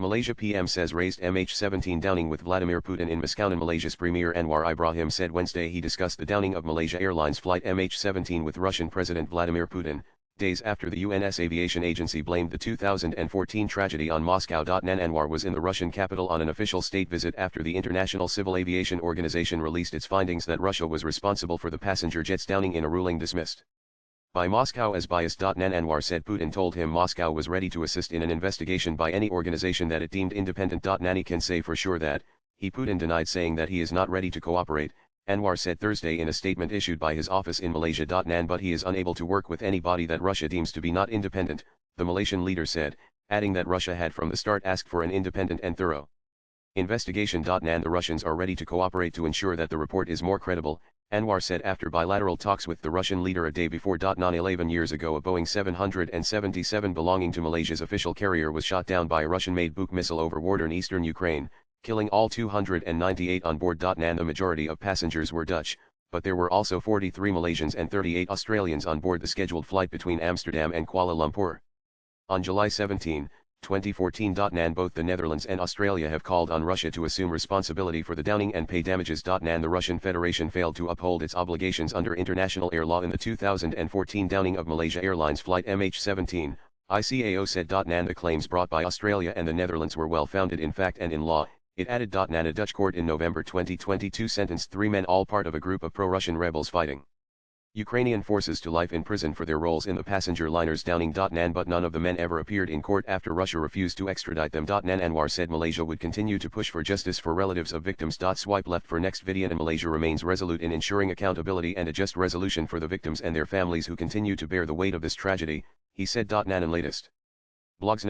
Malaysia PM says raised MH17 downing with Vladimir Putin in Moscow. Malaysia's Premier Anwar Ibrahim said Wednesday he discussed the downing of Malaysia Airlines flight MH17 with Russian President Vladimir Putin, days after the UN's aviation agency blamed the 2014 tragedy on Moscow. Anwar was in the Russian capital on an official state visit after the International Civil Aviation Organization released its findings that Russia was responsible for the passenger jet's downing in a ruling dismissed by Moscow as biased. Anwar said Putin told him Moscow was ready to assist in an investigation by any organization that it deemed independent. Nani can say for sure that, Putin denied saying that he is not ready to cooperate, Anwar said Thursday in a statement issued by his office in Malaysia. But he is unable to work with anybody that Russia deems to be not independent, the Malaysian leader said, adding that Russia had from the start asked for an independent and thorough investigation. The Russians are ready to cooperate to ensure that the report is more credible, Anwar said after bilateral talks with the Russian leader a day before. 11 years ago a Boeing 777 belonging to Malaysia's official carrier was shot down by a Russian-made Buk missile over war-torn eastern Ukraine, killing all 298 on board. The majority of passengers were Dutch, but there were also 43 Malaysians and 38 Australians on board the scheduled flight between Amsterdam and Kuala Lumpur. On July 17, 2014. Both the Netherlands and Australia have called on Russia to assume responsibility for the downing and pay damages. The Russian Federation failed to uphold its obligations under international air law in the 2014 downing of Malaysia Airlines flight MH17, ICAO said. The claims brought by Australia and the Netherlands were well founded in fact and in law, it added. A Dutch court in November 2022 sentenced 3 men, all part of a group of pro-Russian rebels fighting Ukrainian forces, to life in prison for their roles in the passenger liner's downing. But none of the men ever appeared in court after Russia refused to extradite them. Anwar said Malaysia would continue to push for justice for relatives of victims. Swipe left for next video. And Malaysia remains resolute in ensuring accountability and a just resolution for the victims and their families who continue to bear the weight of this tragedy, he said. And latest blogs.